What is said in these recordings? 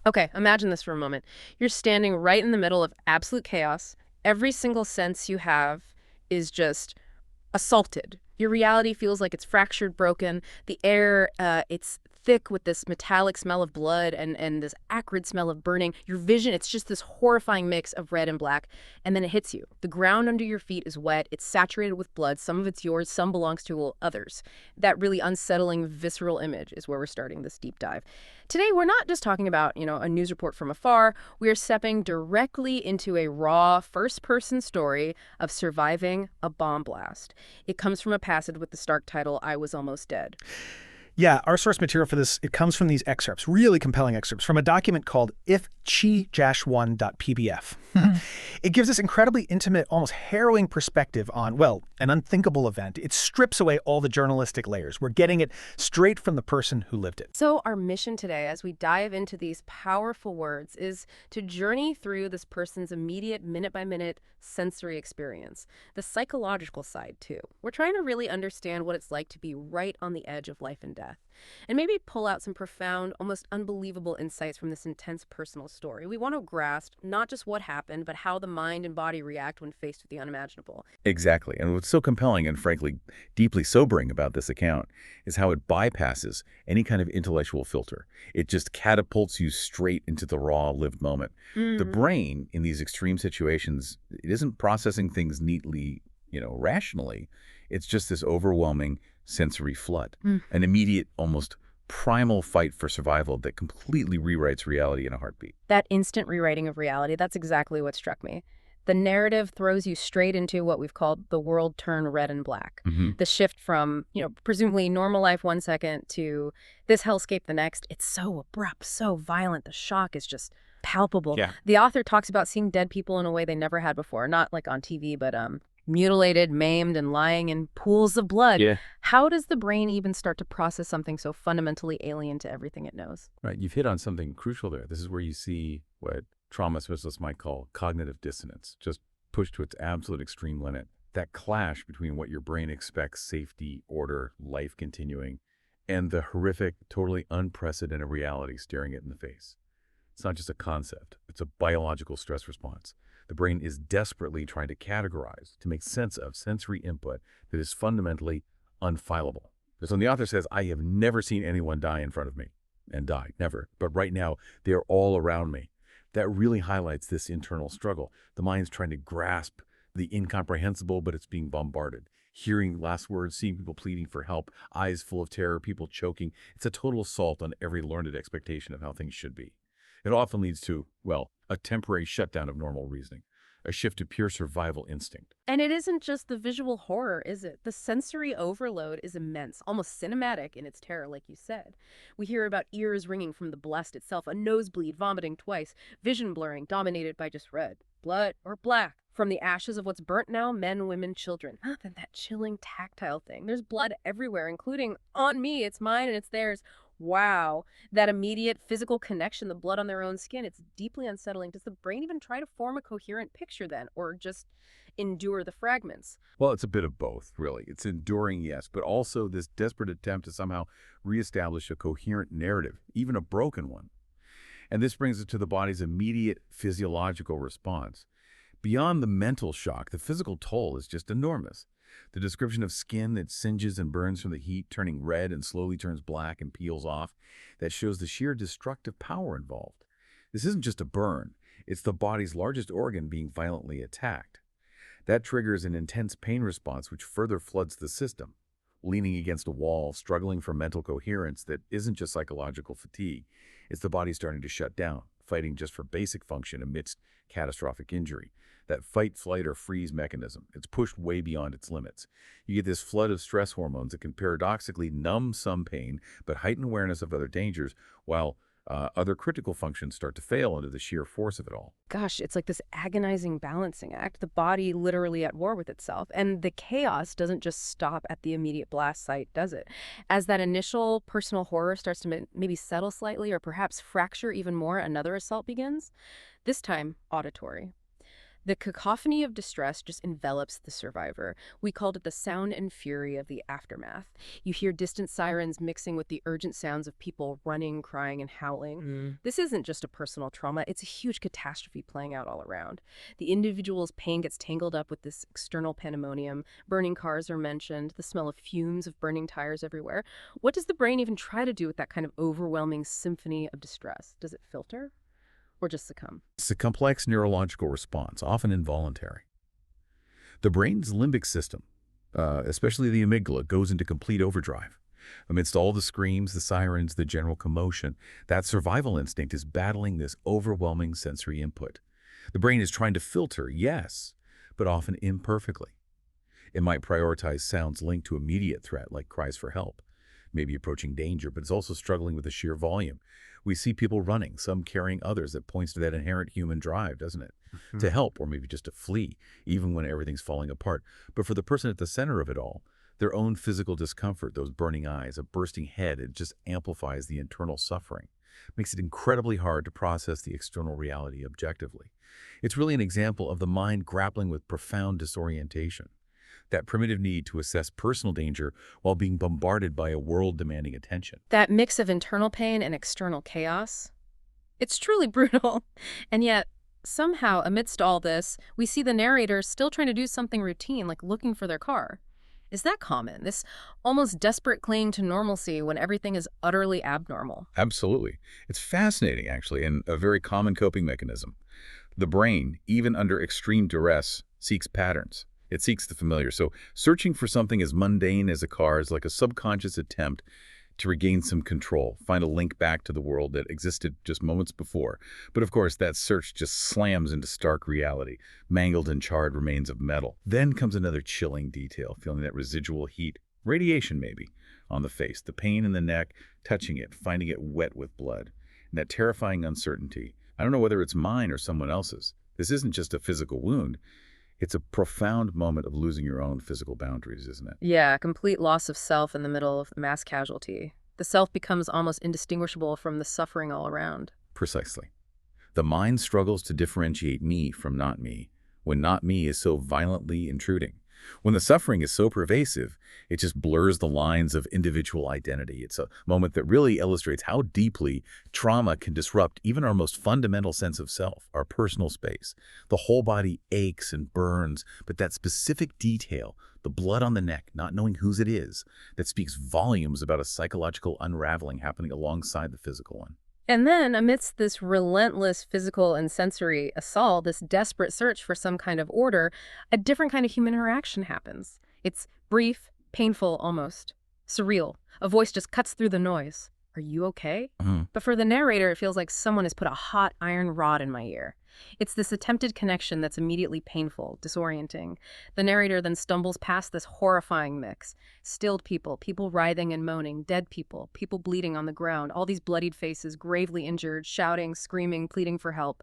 Okay, imagine this for a moment. You're standing right in the middle of absolute chaos. Every single sense you have is just assaulted. Your reality feels like it's fractured, broken. The air, it's thick with this metallic smell of blood and this acrid smell of burning. Your vision, it's just this horrifying mix of red and black. And then it hits you. The ground under your feet is wet. It's saturated with blood. Some of it's yours, some belongs to others. That really unsettling, visceral image is where we're starting this deep dive. Today, we're not just talking about, a news report from afar. We are stepping directly into a raw, first-person story of surviving a bomb blast. It comes from a passage with the stark title, I Was Almost Dead. Yeah, our source material for this, it comes from these excerpts, really compelling excerpts, from a document called ifchi-1.pbf. It gives this incredibly intimate, almost harrowing perspective on, well, an unthinkable event. It strips away all the journalistic layers. We're getting it straight from the person who lived it. So our mission today, as we dive into these powerful words, is to journey through this person's immediate, minute-by-minute sensory experience, the psychological side, too. We're trying to really understand what it's like to be right on the edge of life and death, and maybe pull out some profound, almost unbelievable insights from this intense personal story. We want to grasp not just what happened, but how the mind and body react when faced with the unimaginable. Exactly. And what's so compelling and frankly deeply sobering about this account is how it bypasses any kind of intellectual filter. It just catapults you straight into the raw lived moment. The brain in these extreme situations, it isn't processing things neatly, rationally. It's just this overwhelming sensory flood, an immediate, almost primal fight for survival that completely rewrites reality in a heartbeat. That instant rewriting of reality, that's exactly what struck me. The narrative throws you straight into what we've called the world turn red and black. The shift from, presumably normal life 1 second to this hellscape the next. It's so abrupt, so violent. The shock is just palpable. Yeah. The author talks about seeing dead people in a way they never had before, not like on TV, but mutilated, maimed, and lying in pools of blood. Yeah. How does the brain even start to process something so fundamentally alien to everything it knows? Right. You've hit on something crucial there. This is where you see what trauma specialists might call cognitive dissonance, just pushed to its absolute extreme limit. That clash between what your brain expects, safety, order, life continuing, and the horrific, totally unprecedented reality staring it in the face. It's not just a concept. It's a biological stress response. The brain is desperately trying to categorize, to make sense of sensory input that is fundamentally unfileable. So the author says, I have never seen anyone die in front of me, and die, never. But right now, they are all around me. That really highlights this internal struggle. The mind's trying to grasp the incomprehensible, but it's being bombarded. Hearing last words, seeing people pleading for help, eyes full of terror, people choking. It's a total assault on every learned expectation of how things should be. It often leads to, well, a temporary shutdown of normal reasoning, a shift to pure survival instinct. And it isn't just the visual horror, is it? The sensory overload is immense, almost cinematic in its terror, like you said. We hear about ears ringing from the blast itself, a nosebleed, vomiting twice, vision blurring, dominated by just red, blood, or black. From the ashes of what's burnt now, men, women, children. Then that chilling tactile thing. There's blood everywhere, including on me. It's mine and it's theirs. Wow. That immediate physical connection, the blood on their own skin, it's deeply unsettling. Does the brain even try to form a coherent picture then, or just endure the fragments? Well, it's a bit of both, really. It's enduring, yes, but also this desperate attempt to somehow reestablish a coherent narrative, even a broken one. And this brings us to the body's immediate physiological response. Beyond the mental shock, the physical toll is just enormous. The description of skin that singes and burns from the heat, turning red and slowly turns black and peels off, that shows the sheer destructive power involved. This isn't just a burn. It's the body's largest organ being violently attacked. That triggers an intense pain response which further floods the system. Leaning against a wall, struggling for mental coherence that isn't just psychological fatigue. It's the body starting to shut down, fighting just for basic function amidst catastrophic injury. That fight, flight, or freeze mechanism, it's pushed way beyond its limits. You get this flood of stress hormones that can paradoxically numb some pain, but heighten awareness of other dangers, while other critical functions start to fail under the sheer force of it all. Gosh, it's like this agonizing balancing act, the body literally at war with itself. And the chaos doesn't just stop at the immediate blast site, does it? As that initial personal horror starts to maybe settle slightly or perhaps fracture even more, another assault begins, this time auditory. The cacophony of distress just envelops the survivor. We called it the sound and fury of the aftermath. You hear distant sirens mixing with the urgent sounds of people running, crying, and howling. This isn't just a personal trauma, it's a huge catastrophe playing out all around. The individual's pain gets tangled up with this external pandemonium. Burning cars are mentioned, the smell of fumes of burning tires everywhere. What does the brain even try to do with that kind of overwhelming symphony of distress? Does it filter? Or just succumb? It's a complex neurological response, often involuntary. The brain's limbic system, especially the amygdala, goes into complete overdrive. Amidst all the screams, the sirens, the general commotion, that survival instinct is battling this overwhelming sensory input. The brain is trying to filter, yes, but often imperfectly. It might prioritize sounds linked to immediate threat, like cries for help, maybe approaching danger, but it's also struggling with the sheer volume. We see people running, some carrying others. That points to that inherent human drive, doesn't it? To help, or maybe just to flee, even when everything's falling apart. But for the person at the center of it all, their own physical discomfort, those burning eyes, a bursting head, it just amplifies the internal suffering. Makes it incredibly hard to process the external reality objectively. It's really an example of the mind grappling with profound disorientation. That primitive need to assess personal danger while being bombarded by a world demanding attention. That mix of internal pain and external chaos? It's truly brutal. And yet, somehow, amidst all this, we see the narrator still trying to do something routine, like looking for their car. Is that common? This almost desperate clinging to normalcy when everything is utterly abnormal? Absolutely. It's fascinating, actually, and a very common coping mechanism. The brain, even under extreme duress, seeks patterns. It seeks the familiar. So searching for something as mundane as a car is like a subconscious attempt to regain some control, find a link back to the world that existed just moments before. But of course, that search just slams into stark reality, mangled and charred remains of metal. Then comes another chilling detail, feeling that residual heat, radiation maybe, on the face, the pain in the neck, touching it, finding it wet with blood, and that terrifying uncertainty. I don't know whether it's mine or someone else's. This isn't just a physical wound. It's a profound moment of losing your own physical boundaries, isn't it? Yeah, complete loss of self in the middle of mass casualty. The self becomes almost indistinguishable from the suffering all around. Precisely. The mind struggles to differentiate me from not me, when not me is so violently intruding. When the suffering is so pervasive, it just blurs the lines of individual identity. It's a moment that really illustrates how deeply trauma can disrupt even our most fundamental sense of self, our personal space. The whole body aches and burns, but that specific detail, the blood on the neck, not knowing whose it is, that speaks volumes about a psychological unraveling happening alongside the physical one. And then, amidst this relentless physical and sensory assault, this desperate search for some kind of order, a different kind of human interaction happens. It's brief, painful almost, surreal. A voice just cuts through the noise. Are you okay? But for the narrator, it feels like someone has put a hot iron rod in my ear. It's this attempted connection that's immediately painful, disorienting. The narrator then stumbles past this horrifying mix. Stilled people, people writhing and moaning, dead people, people bleeding on the ground, all these bloodied faces, gravely injured, shouting, screaming, pleading for help.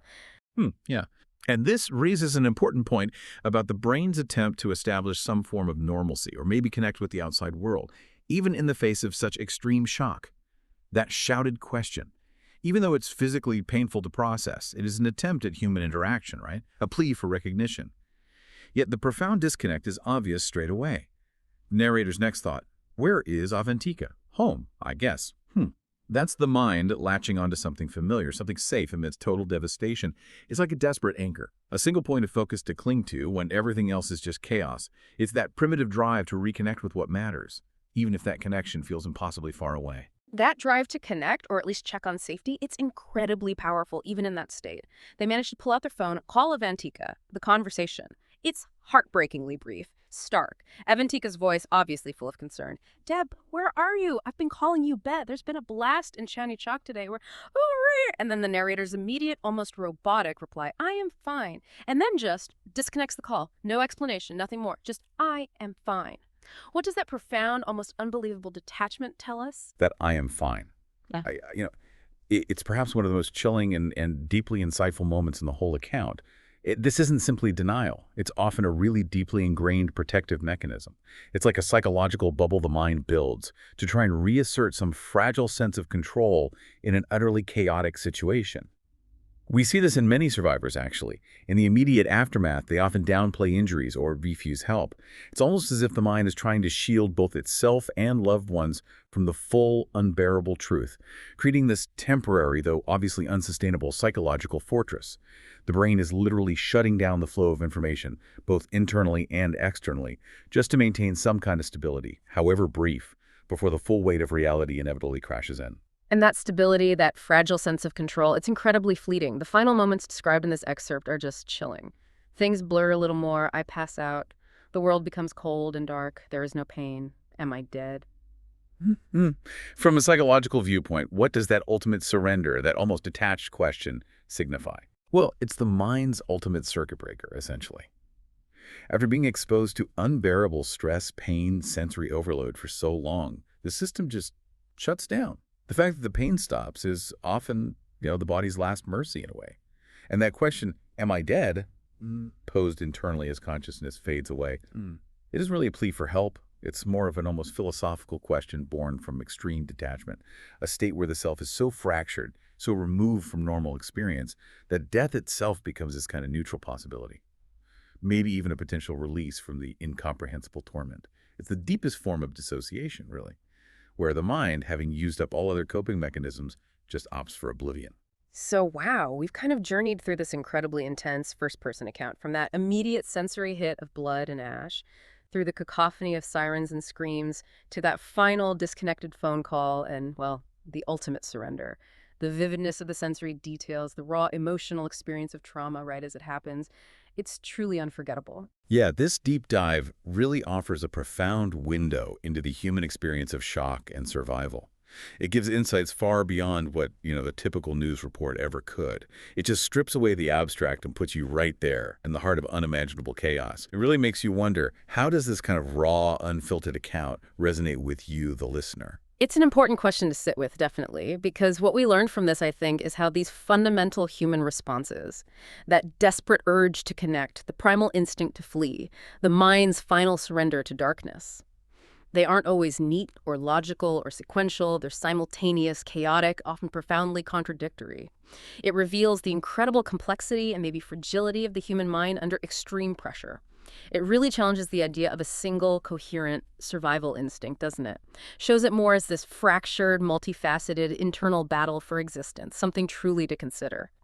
Yeah. And this raises an important point about the brain's attempt to establish some form of normalcy or maybe connect with the outside world, even in the face of such extreme shock. That shouted question. Even though it's physically painful to process, it is an attempt at human interaction, right? A plea for recognition. Yet the profound disconnect is obvious straight away. The narrator's next thought, where is Avantika? Home, I guess. That's the mind latching onto something familiar, something safe amidst total devastation. It's like a desperate anchor, a single point of focus to cling to when everything else is just chaos. It's that primitive drive to reconnect with what matters, even if that connection feels impossibly far away. That drive to connect, or at least check on safety, it's incredibly powerful even in that state. They manage to pull out their phone, call Avantika, the conversation. It's heartbreakingly brief, stark. Avantika's voice obviously full of concern. Deb, where are you? I've been calling you Bet. There's been a blast in Chani Chowk today. And then the narrator's immediate, almost robotic reply, I am fine. And then just disconnects the call. No explanation, nothing more. Just, I am fine. What does that profound, almost unbelievable detachment tell us? That I am fine. Yeah. It's perhaps one of the most chilling and deeply insightful moments in the whole account. This isn't simply denial. It's often a really deeply ingrained protective mechanism. It's like a psychological bubble the mind builds to try and reassert some fragile sense of control in an utterly chaotic situation. We see this in many survivors, actually. In the immediate aftermath, they often downplay injuries or refuse help. It's almost as if the mind is trying to shield both itself and loved ones from the full, unbearable truth, creating this temporary, though obviously unsustainable, psychological fortress. The brain is literally shutting down the flow of information, both internally and externally, just to maintain some kind of stability, however brief, before the full weight of reality inevitably crashes in. And that stability, that fragile sense of control, it's incredibly fleeting. The final moments described in this excerpt are just chilling. Things blur a little more. I pass out. The world becomes cold and dark. There is no pain. Am I dead? From a psychological viewpoint, what does that ultimate surrender, that almost detached question, signify? Well, it's the mind's ultimate circuit breaker, essentially. After being exposed to unbearable stress, pain, sensory overload for so long, the system just shuts down. The fact that the pain stops is often, the body's last mercy in a way. And that question, am I dead, posed internally as consciousness fades away, it isn't really a plea for help. It's more of an almost philosophical question born from extreme detachment, a state where the self is so fractured, so removed from normal experience, that death itself becomes this kind of neutral possibility. Maybe even a potential release from the incomprehensible torment. It's the deepest form of dissociation, really, where the mind, having used up all other coping mechanisms, just opts for oblivion. So, wow, we've kind of journeyed through this incredibly intense first-person account, from that immediate sensory hit of blood and ash, through the cacophony of sirens and screams, to that final disconnected phone call and, well, the ultimate surrender. The vividness of the sensory details, the raw emotional experience of trauma right as it happens. It's truly unforgettable. Yeah, this deep dive really offers a profound window into the human experience of shock and survival. It gives insights far beyond what, the typical news report ever could. It just strips away the abstract and puts you right there in the heart of unimaginable chaos. It really makes you wonder, how does this kind of raw, unfiltered account resonate with you, the listener? It's an important question to sit with, definitely, because what we learned from this, I think, is how these fundamental human responses, that desperate urge to connect, the primal instinct to flee, the mind's final surrender to darkness, they aren't always neat or logical or sequential. They're simultaneous, chaotic, often profoundly contradictory. It reveals the incredible complexity and maybe fragility of the human mind under extreme pressure. It really challenges the idea of a single, coherent survival instinct, doesn't it? Shows it more as this fractured, multifaceted internal battle for existence, something truly to consider.